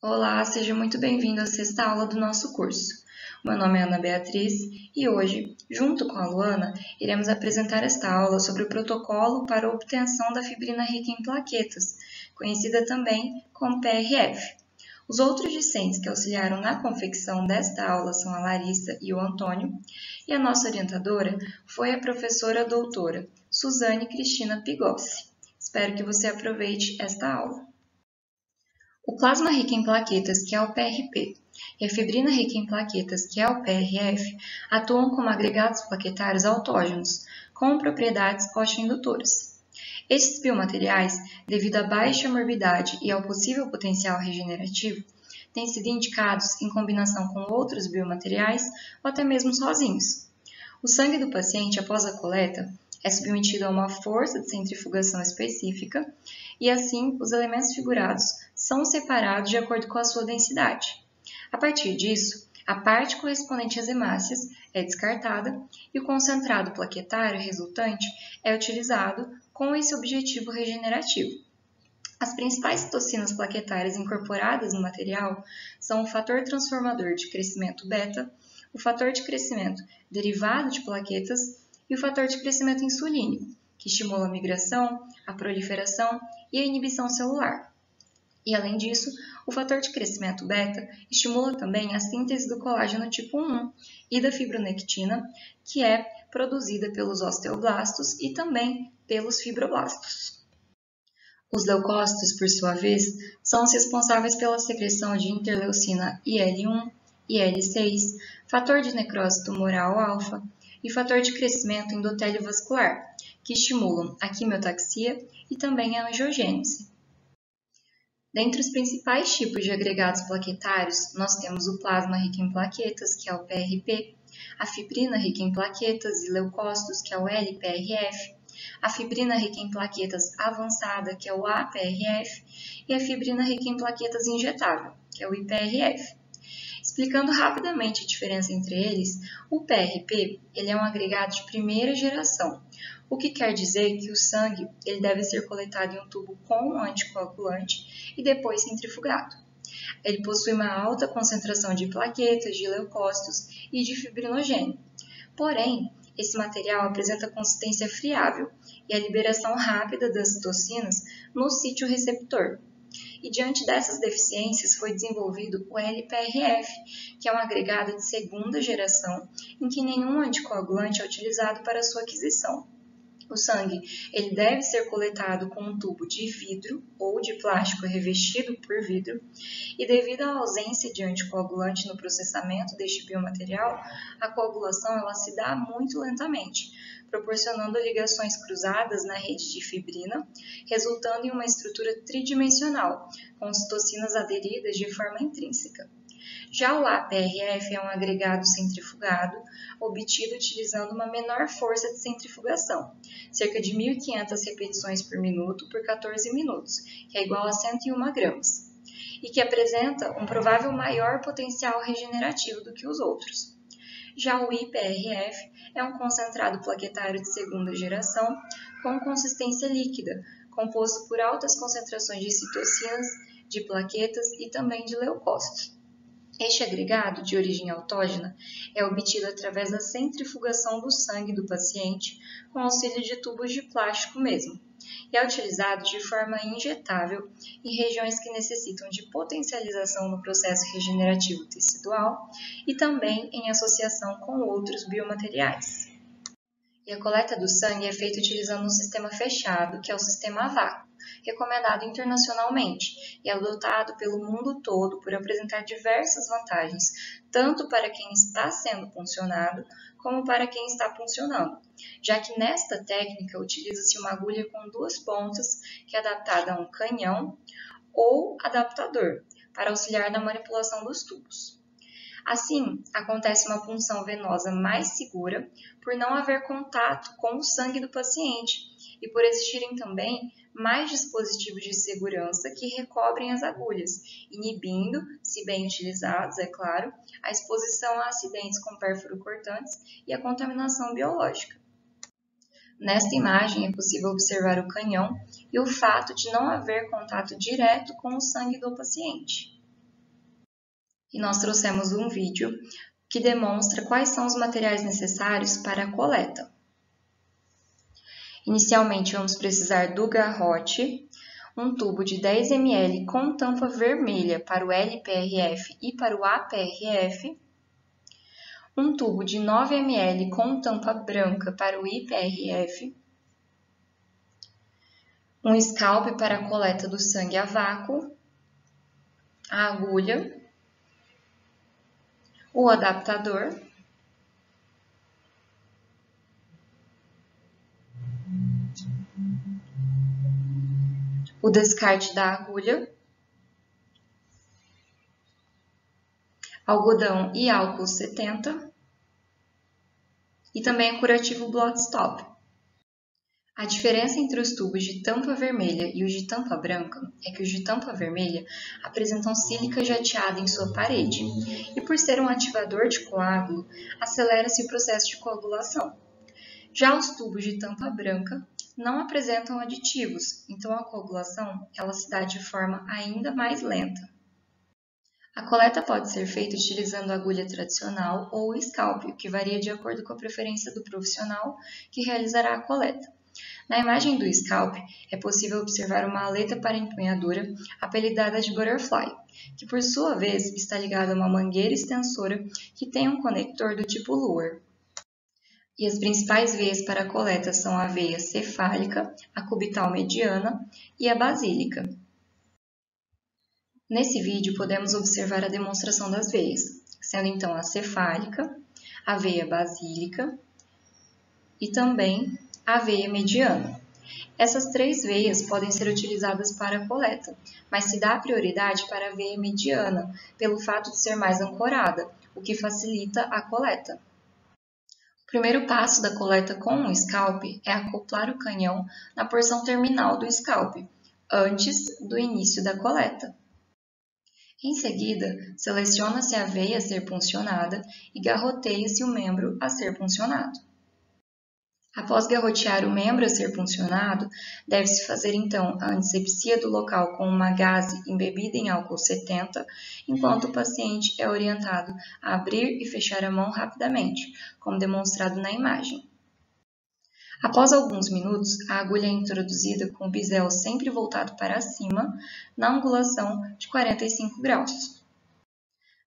Olá, seja muito bem-vindo à sexta aula do nosso curso. Meu nome é Ana Beatriz e hoje, junto com a Luana, iremos apresentar esta aula sobre o protocolo para a obtenção da fibrina rica em plaquetas, conhecida também como PRF. Os outros discentes que auxiliaram na confecção desta aula são a Larissa e o Antônio, e a nossa orientadora foi a professora doutora Suzane Cristina Pigossi. Espero que você aproveite esta aula. O plasma rico em plaquetas, que é o PRP, e a fibrina rica em plaquetas, que é o PRF, atuam como agregados plaquetários autógenos, com propriedades oxoindutoras. Estes biomateriais, devido à baixa morbidade e ao possível potencial regenerativo, têm sido indicados em combinação com outros biomateriais ou até mesmo sozinhos. O sangue do paciente, após a coleta, é submetido a uma força de centrifugação específica e, assim, os elementos figurados são separados de acordo com a sua densidade. A partir disso, a parte correspondente às hemácias é descartada e o concentrado plaquetário resultante é utilizado com esse objetivo regenerativo. As principais citocinas plaquetárias incorporadas no material são o fator transformador de crescimento beta, o fator de crescimento derivado de plaquetas e o fator de crescimento insulínico, que estimula a migração, a proliferação e a inibição celular. E, além disso, o fator de crescimento beta estimula também a síntese do colágeno tipo 1 e da fibronectina, que é produzida pelos osteoblastos e também pelos fibroblastos. Os leucócitos, por sua vez, são os responsáveis pela secreção de interleucina IL-1, IL-6, fator de necrose tumoral alfa e fator de crescimento endotélio vascular, que estimulam a quimiotaxia e também a angiogênese. Dentre os principais tipos de agregados plaquetários, nós temos o plasma rico em plaquetas, que é o PRP, a fibrina rica em plaquetas e leucócitos, que é o LPRF, a fibrina rica em plaquetas avançada, que é o APRF, e a fibrina rica em plaquetas injetável, que é o IPRF. Explicando rapidamente a diferença entre eles, o PRP ele é um agregado de primeira geração, o que quer dizer que o sangue ele deve ser coletado em um tubo com um anticoagulante e depois centrifugado. Ele possui uma alta concentração de plaquetas, de leucócitos e de fibrinogênio. Porém, esse material apresenta consistência friável e a liberação rápida das citocinas no sítio receptor. E diante dessas deficiências foi desenvolvido o LPRF, que é um agregado de segunda geração em que nenhum anticoagulante é utilizado para sua aquisição. O sangue ele deve ser coletado com um tubo de vidro ou de plástico revestido por vidro e devido à ausência de anticoagulante no processamento deste biomaterial, a coagulação ela se dá muito lentamente, proporcionando ligações cruzadas na rede de fibrina, resultando em uma estrutura tridimensional, com citocinas aderidas de forma intrínseca. Já o APRF é um agregado centrifugado, obtido utilizando uma menor força de centrifugação, cerca de 1.500 repetições por minuto por 14 minutos, que é igual a 101 gramas, e que apresenta um provável maior potencial regenerativo do que os outros. Já o IPRF é um concentrado plaquetário de segunda geração com consistência líquida, composto por altas concentrações de citocinas, de plaquetas e também de leucócitos. Este agregado, de origem autógena, é obtido através da centrifugação do sangue do paciente com auxílio de tubos de plástico mesmo, e é utilizado de forma injetável em regiões que necessitam de potencialização no processo regenerativo tecidual e também em associação com outros biomateriais. E a coleta do sangue é feita utilizando um sistema fechado, que é o sistema a vácuo, recomendado internacionalmente e adotado pelo mundo todo por apresentar diversas vantagens, tanto para quem está sendo puncionado, como para quem está puncionando, já que nesta técnica utiliza-se uma agulha com duas pontas, que é adaptada a um canhão ou adaptador, para auxiliar na manipulação dos tubos. Assim, acontece uma punção venosa mais segura por não haver contato com o sangue do paciente e por existirem também mais dispositivos de segurança que recobrem as agulhas, inibindo, se bem utilizados, é claro, a exposição a acidentes com pérfuro cortantes e a contaminação biológica. Nesta imagem é possível observar o canhão e o fato de não haver contato direto com o sangue do paciente. e nós trouxemos um vídeo que demonstra quais são os materiais necessários para a coleta. Inicialmente, vamos precisar do garrote, um tubo de 10 ml com tampa vermelha para o LPRF e para o APRF, um tubo de 9 ml com tampa branca para o IPRF, um scalp para a coleta do sangue a vácuo, a agulha, o adaptador, o descarte da agulha, algodão e álcool 70 e também o curativo Blood Stop. A diferença entre os tubos de tampa vermelha e os de tampa branca é que os de tampa vermelha apresentam sílica jateada em sua parede e, por ser um ativador de coágulo, acelera-se o processo de coagulação. Já os tubos de tampa branca não apresentam aditivos, então a coagulação ela se dá de forma ainda mais lenta. A coleta pode ser feita utilizando a agulha tradicional ou o scalp, o que varia de acordo com a preferência do profissional que realizará a coleta. Na imagem do scalp, é possível observar uma aleta para empunhadura, apelidada de butterfly, que por sua vez está ligada a uma mangueira extensora que tem um conector do tipo Luer. E as principais veias para a coleta são a veia cefálica, a cubital mediana e a basílica. Nesse vídeo podemos observar a demonstração das veias, sendo então a cefálica, a veia basílica e também a veia mediana. Essas três veias podem ser utilizadas para a coleta, mas se dá prioridade para a veia mediana, pelo fato de ser mais ancorada, o que facilita a coleta. O primeiro passo da coleta com o scalp é acoplar o canhão na porção terminal do scalp, antes do início da coleta. Em seguida, seleciona-se a veia a ser puncionada e garroteia-se o membro a ser puncionado. Após garrotear o membro a ser puncionado, deve-se fazer então a antisepsia do local com uma gaze embebida em álcool 70, enquanto o paciente é orientado a abrir e fechar a mão rapidamente, como demonstrado na imagem. Após alguns minutos, a agulha é introduzida com o bisel sempre voltado para cima, na angulação de 45 graus.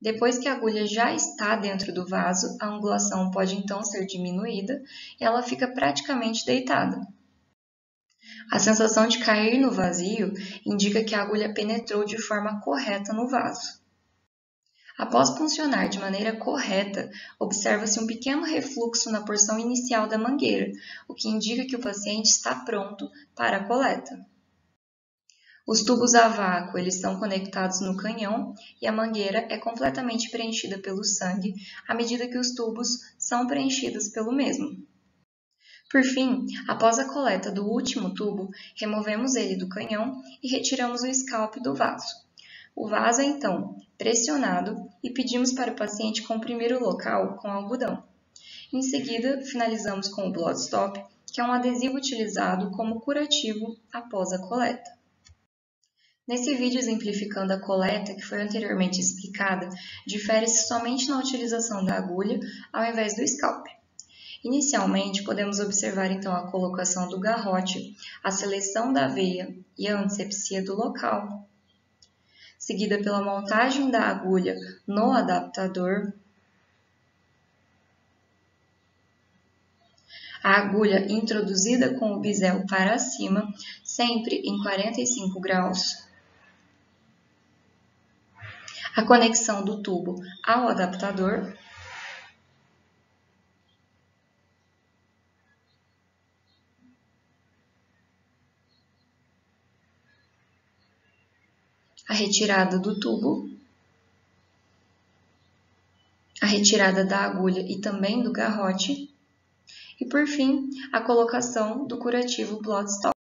Depois que a agulha já está dentro do vaso, a angulação pode então ser diminuída e ela fica praticamente deitada. A sensação de cair no vazio indica que a agulha penetrou de forma correta no vaso. Após puncionar de maneira correta, observa-se um pequeno refluxo na porção inicial da mangueira, o que indica que o paciente está pronto para a coleta. Os tubos a vácuo eles estão conectados no canhão e a mangueira é completamente preenchida pelo sangue à medida que os tubos são preenchidos pelo mesmo. Por fim, após a coleta do último tubo, removemos ele do canhão e retiramos o scalp do vaso. O vaso é então pressionado e pedimos para o paciente comprimir o local com algodão. Em seguida, finalizamos com o Blood Stop, que é um adesivo utilizado como curativo após a coleta. Nesse vídeo exemplificando a coleta, que foi anteriormente explicada, difere-se somente na utilização da agulha ao invés do scalp. Inicialmente, podemos observar então a colocação do garrote, a seleção da veia e a antisepsia do local, seguida pela montagem da agulha no adaptador, a agulha introduzida com o bisel para cima, sempre em 45 graus, a conexão do tubo ao adaptador, a retirada do tubo, a retirada da agulha e também do garrote, e por fim, a colocação do curativo Blood Stop.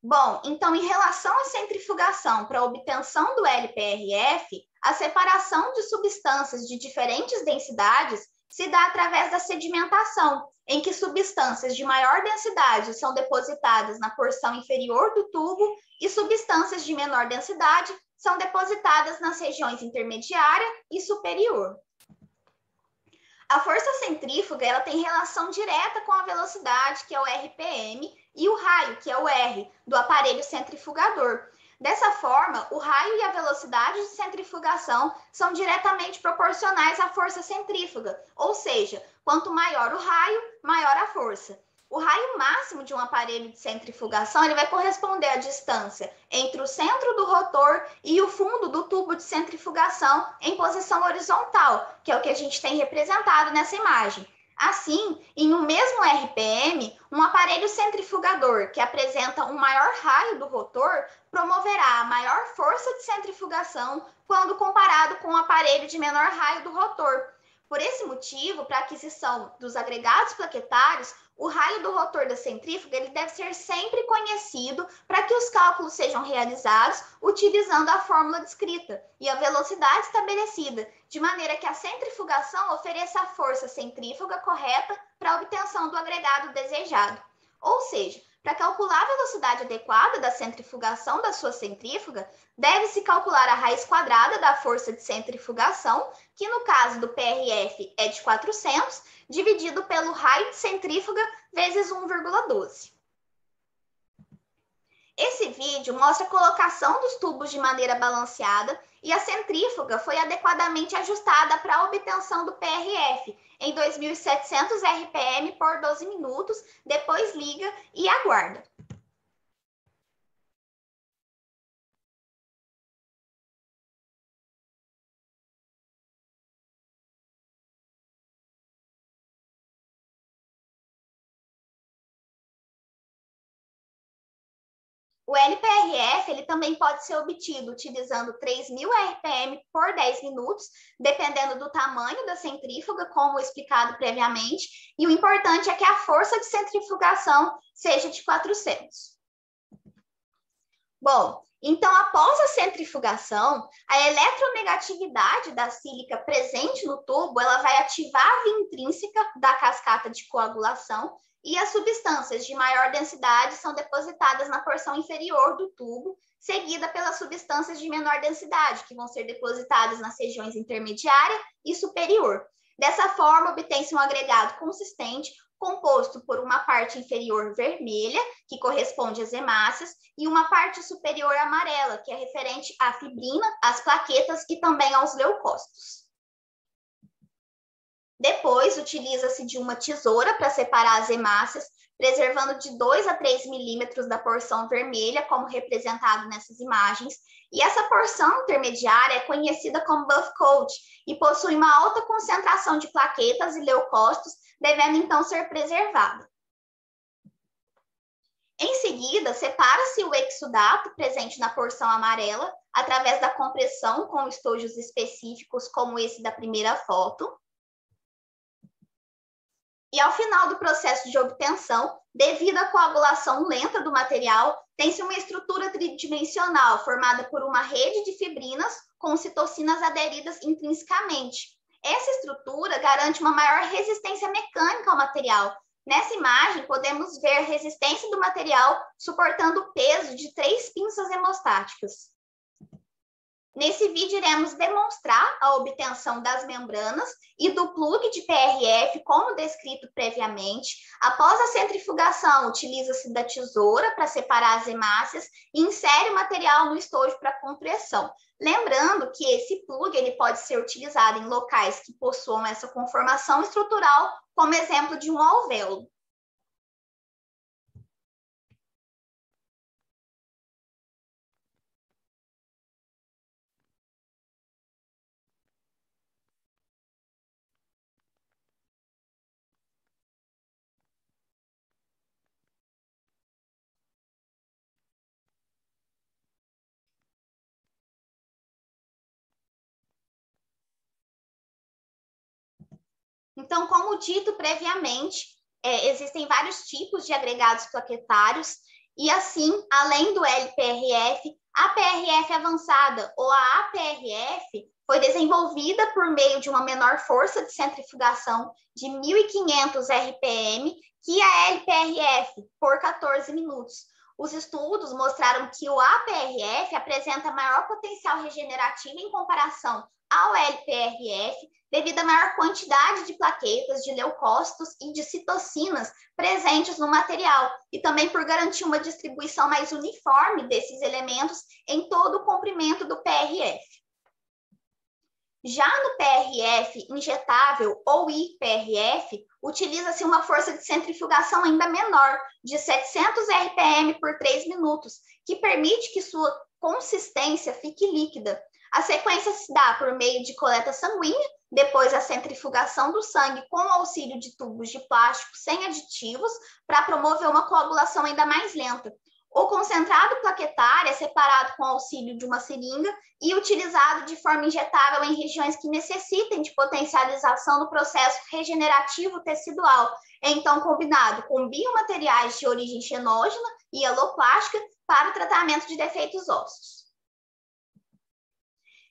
Bom, então em relação à centrifugação para a obtenção do LPRF, a separação de substâncias de diferentes densidades se dá através da sedimentação, em que substâncias de maior densidade são depositadas na porção inferior do tubo e substâncias de menor densidade são depositadas nas regiões intermediária e superior. A força centrífuga ela tem relação direta com a velocidade, que é o RPM, e o raio, que é o R, do aparelho centrifugador. Dessa forma, o raio e a velocidade de centrifugação são diretamente proporcionais à força centrífuga, ou seja, quanto maior o raio, maior a força. O raio máximo de um aparelho de centrifugação ele vai corresponder à distância entre o centro do rotor e o fundo do tubo de centrifugação em posição horizontal, que é o que a gente tem representado nessa imagem. Assim, em um mesmo RPM, um aparelho centrifugador que apresenta um maior raio do rotor promoverá a maior força de centrifugação quando comparado com um aparelho de menor raio do rotor. Por esse motivo, para a aquisição dos agregados plaquetários, o raio do rotor da centrífuga ele deve ser sempre conhecido para que os cálculos sejam realizados utilizando a fórmula descrita e a velocidade estabelecida, de maneira que a centrifugação ofereça a força centrífuga correta para a obtenção do agregado desejado. Ou seja, para calcular a velocidade adequada da centrifugação da sua centrífuga, deve-se calcular a raiz quadrada da força de centrifugação, que no caso do PRF é de 400, dividido pelo raio de centrífuga vezes 1,12. Esse vídeo mostra a colocação dos tubos de maneira balanceada e a centrífuga foi adequadamente ajustada para a obtenção do PRF em 2.700 RPM por 12 minutos, depois liga e aguarda. O LPRF ele também pode ser obtido utilizando 3.000 RPM por 10 minutos, dependendo do tamanho da centrífuga, como explicado previamente, e o importante é que a força de centrifugação seja de 400. Bom, então após a centrifugação, a eletronegatividade da sílica presente no tubo, ela vai ativar a via intrínseca da cascata de coagulação, e as substâncias de maior densidade são depositadas na porção inferior do tubo, seguida pelas substâncias de menor densidade, que vão ser depositadas nas regiões intermediária e superior. Dessa forma, obtém-se um agregado consistente, composto por uma parte inferior vermelha, que corresponde às hemácias, e uma parte superior amarela, que é referente à fibrina, às plaquetas e também aos leucócitos. Depois, utiliza-se de uma tesoura para separar as hemácias, preservando de 2 a 3 milímetros da porção vermelha, como representado nessas imagens. E essa porção intermediária é conhecida como buff coat e possui uma alta concentração de plaquetas e leucócitos, devendo então ser preservada. Em seguida, separa-se o exudato presente na porção amarela através da compressão com estojos específicos, como esse da primeira foto. E ao final do processo de obtenção, devido à coagulação lenta do material, tem-se uma estrutura tridimensional formada por uma rede de fibrinas com citocinas aderidas intrinsecamente. Essa estrutura garante uma maior resistência mecânica ao material. Nessa imagem, podemos ver a resistência do material suportando o peso de 3 pinças hemostáticas. Nesse vídeo, iremos demonstrar a obtenção das membranas e do plug de PRF, como descrito previamente. Após a centrifugação, utiliza-se da tesoura para separar as hemácias e insere o material no estojo para compressão. Lembrando que esse plug ele pode ser utilizado em locais que possuam essa conformação estrutural, como exemplo de um alvéolo. Então, como dito previamente, existem vários tipos de agregados plaquetários e assim, além do LPRF, A PRF avançada, ou a APRF, foi desenvolvida por meio de uma menor força de centrifugação de 1.500 RPM que a LPRF, por 14 minutos. Os estudos mostraram que o APRF apresenta maior potencial regenerativo em comparação ao LPRF, devido à maior quantidade de plaquetas, de leucócitos e de citocinas presentes no material, e também por garantir uma distribuição mais uniforme desses elementos em todo o comprimento do PRF. Já no PRF injetável ou IPRF, utiliza-se uma força de centrifugação ainda menor, de 700 RPM por 3 minutos, que permite que sua consistência fique líquida. A sequência se dá por meio de coleta sanguínea, depois a centrifugação do sangue com o auxílio de tubos de plástico sem aditivos, para promover uma coagulação ainda mais lenta. O concentrado plaquetário é separado com auxílio de uma seringa e utilizado de forma injetável em regiões que necessitem de potencialização do processo regenerativo tecidual, então combinado com biomateriais de origem xenógena e aloplástica para o tratamento de defeitos ósseos.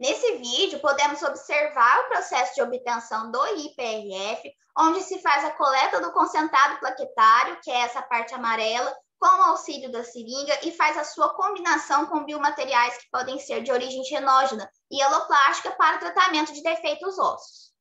Nesse vídeo, podemos observar o processo de obtenção do IPRF, onde se faz a coleta do concentrado plaquetário, que é essa parte amarela, com o auxílio da seringa, e faz a sua combinação com biomateriais que podem ser de origem xenógena e aloplástica para o tratamento de defeitos ósseos.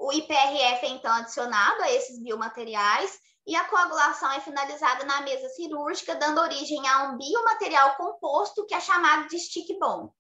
O IPRF é, então, adicionado a esses biomateriais e a coagulação é finalizada na mesa cirúrgica, dando origem a um biomaterial composto que é chamado de stick bone.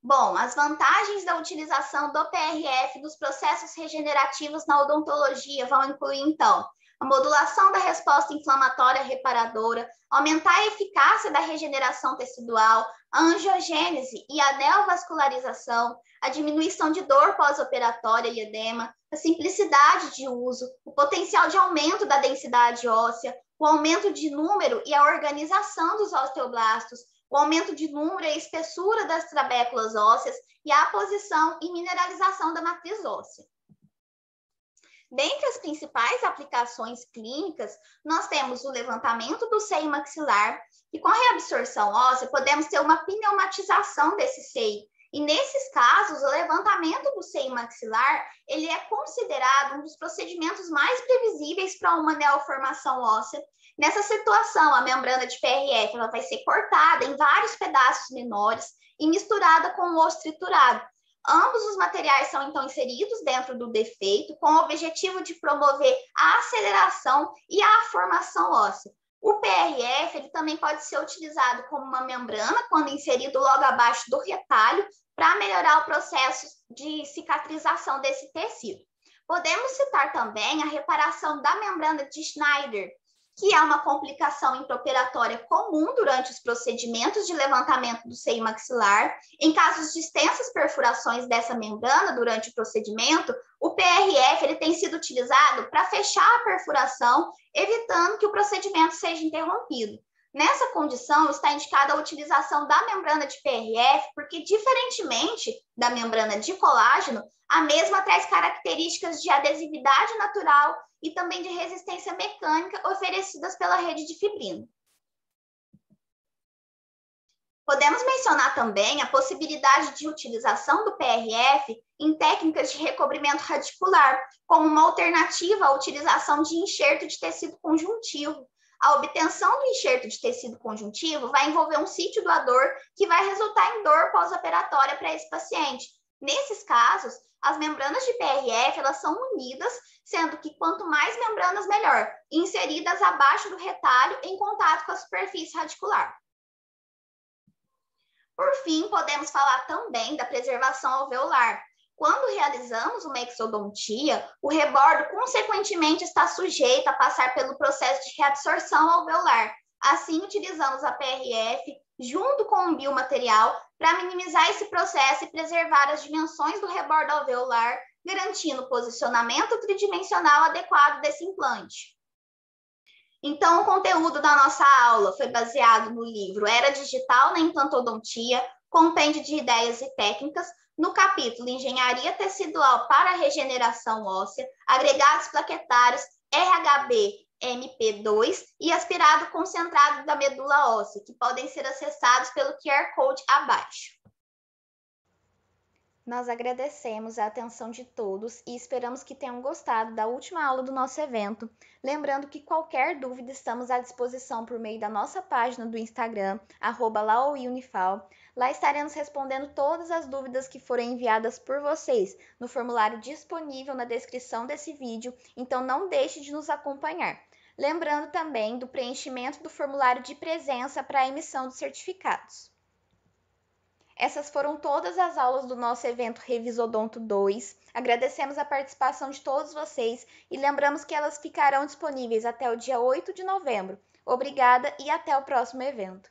Bom, as vantagens da utilização do PRF nos processos regenerativos na odontologia vão incluir, então, a modulação da resposta inflamatória reparadora, aumentar a eficácia da regeneração tecidual, a angiogênese e a neovascularização, a diminuição de dor pós-operatória e edema, a simplicidade de uso, o potencial de aumento da densidade óssea, o aumento de número e a organização dos osteoblastos, o aumento de número e a espessura das trabéculas ósseas e a posição e mineralização da matriz óssea. Dentre as principais aplicações clínicas, nós temos o levantamento do seio maxilar, e com a reabsorção óssea podemos ter uma pneumatização desse seio. E nesses casos, o levantamento do seio maxilar, ele é considerado um dos procedimentos mais previsíveis para uma neoformação óssea. Nessa situação, a membrana de PRF ela vai ser cortada em vários pedaços menores e misturada com o osso triturado. Ambos os materiais são, então, inseridos dentro do defeito com o objetivo de promover a aceleração e a formação óssea. O PRF ele também pode ser utilizado como uma membrana quando inserido logo abaixo do retalho para melhorar o processo de cicatrização desse tecido. Podemos citar também a reparação da membrana de Schneider, que é uma complicação intraoperatória comum durante os procedimentos de levantamento do seio maxilar. Em casos de extensas perfurações dessa membrana durante o procedimento, o PRF ele tem sido utilizado para fechar a perfuração, evitando que o procedimento seja interrompido. Nessa condição, está indicada a utilização da membrana de PRF, porque, diferentemente da membrana de colágeno, a mesma traz características de adesividade natural e também de resistência mecânica oferecidas pela rede de fibrina. Podemos mencionar também a possibilidade de utilização do PRF em técnicas de recobrimento radicular, como uma alternativa à utilização de enxerto de tecido conjuntivo. A obtenção do enxerto de tecido conjuntivo vai envolver um sítio doador que vai resultar em dor pós-operatória para esse paciente. Nesses casos, as membranas de PRF elas são unidas, sendo que quanto mais membranas, melhor, inseridas abaixo do retalho em contato com a superfície radicular. Por fim, podemos falar também da preservação alveolar. Quando realizamos uma exodontia, o rebordo, consequentemente, está sujeito a passar pelo processo de reabsorção alveolar. Assim, utilizamos a PRF junto com um biomaterial para minimizar esse processo e preservar as dimensões do rebordo alveolar, garantindo o posicionamento tridimensional adequado desse implante. Então, o conteúdo da nossa aula foi baseado no livro Era Digital na Implantodontia, compêndio de ideias e técnicas, no capítulo Engenharia Tecidual para a Regeneração Óssea, agregados plaquetários, RHB, MP2 e aspirado concentrado da medula óssea, que podem ser acessados pelo QR Code abaixo. Nós agradecemos a atenção de todos e esperamos que tenham gostado da última aula do nosso evento. Lembrando que qualquer dúvida estamos à disposição por meio da nossa página do Instagram, @laoiunifal. Lá estaremos respondendo todas as dúvidas que forem enviadas por vocês no formulário disponível na descrição desse vídeo, então não deixe de nos acompanhar. Lembrando também do preenchimento do formulário de presença para a emissão dos certificados. Essas foram todas as aulas do nosso evento Revisodonto 2. Agradecemos a participação de todos vocês e lembramos que elas ficarão disponíveis até o dia 8 de novembro. Obrigada e até o próximo evento.